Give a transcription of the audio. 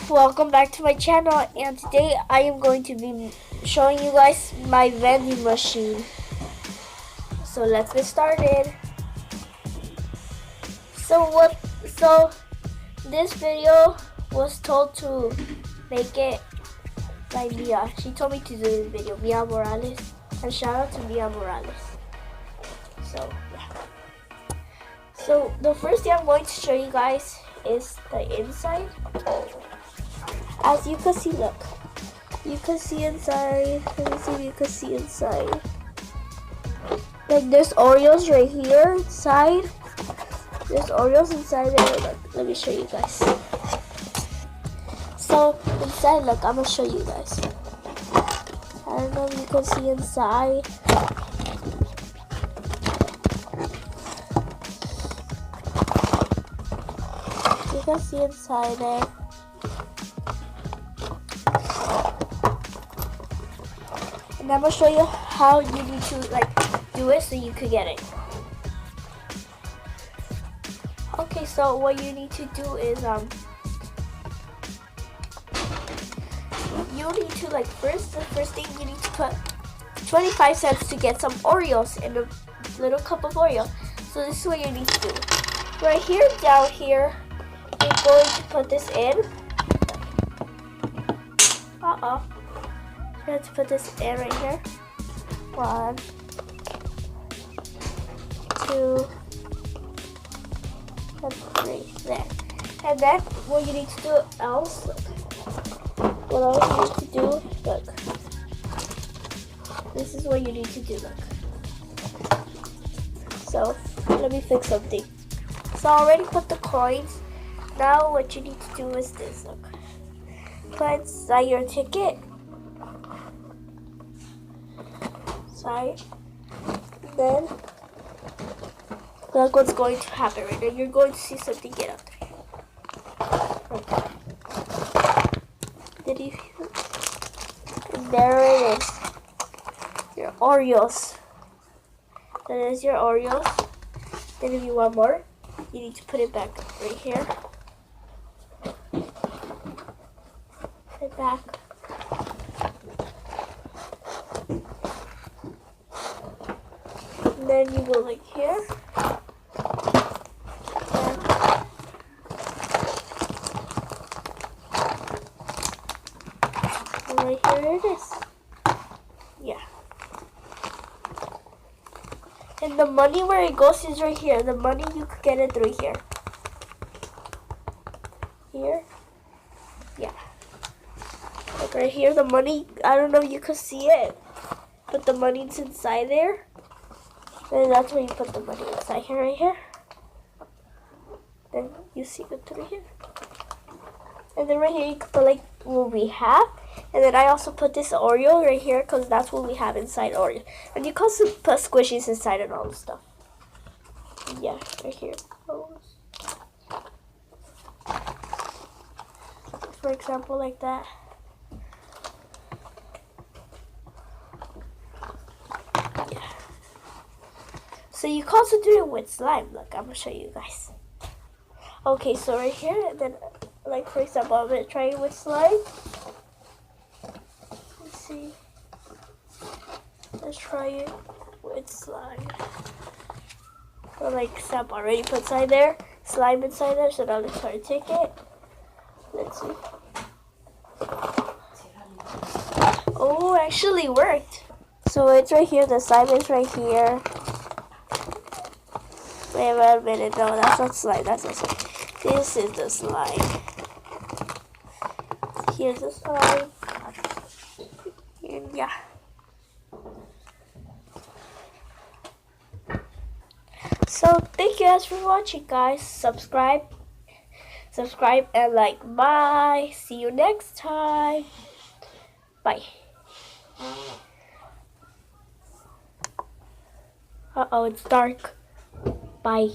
Welcome back to my channel, and today I am going to be showing you guys my vending machine. So let's get started. So this video was told to make it by Mia. She told me to do this video, Mia Morales, and shout out to Mia Morales. So yeah. So the first thing I'm going to show you guys is the inside. As you can see, look. You can see inside. Let me see if you can see inside. Like there's Oreos right here inside. There's Oreos inside there. Look, let me show you guys. So inside, look, I'm gonna show you guys. I don't know if you can see inside. You can see inside there. And I'm gonna show you how you need to do it so you could get it. Okay, so what you need to do is you need to the first thing you need to put 25 cents to get some Oreos in a little cup of Oreo. So this is what you need to do. Right here, down here, you're going to put this in. You have to put this in right here. 1, 2, and 3. There. And then what you need to do else, look. What else you need to do, look. This is what you need to do, look. So, let me fix something. So I already put the coins. Now what you need to do is this, look. Put inside your ticket. Side. Then look what's going to happen right now. You're going to see something get out there. Okay. Did you feel it? And there it is. Your Oreos. That is your Oreos. Then if you want more, you need to put it back right here. Put it back. And then you go like here. And right here it is. Yeah. And the money where it goes is right here. The money you could get it through here. Here. Yeah. Like right here, the money, I don't know if you could see it, but the money's inside there. And that's where you put the money inside here, right here. Then you see it through here. And then right here you can put like what we have. And then I also put this Oreo right here because that's what we have inside Oreo. And you can also put squishies inside and all this stuff. Yeah, right here. For example, like that. So you can also do it with slime. Look, I'm gonna show you guys. Okay, so right here, and then like for example, I'm gonna try it with slime. Let's see. Let's try it with slime. So like example, I already put inside there, slime inside there. So now let's try to take it. Let's see. Oh, it actually worked. So it's right here. The slime is right here. Wait a minute, no, that's not slime, that's not slime. This is the slime. Here's the slime. And yeah. So thank you guys for watching, guys. Subscribe and like. Bye. See you next time. Bye. Uh-oh, it's dark. Bye.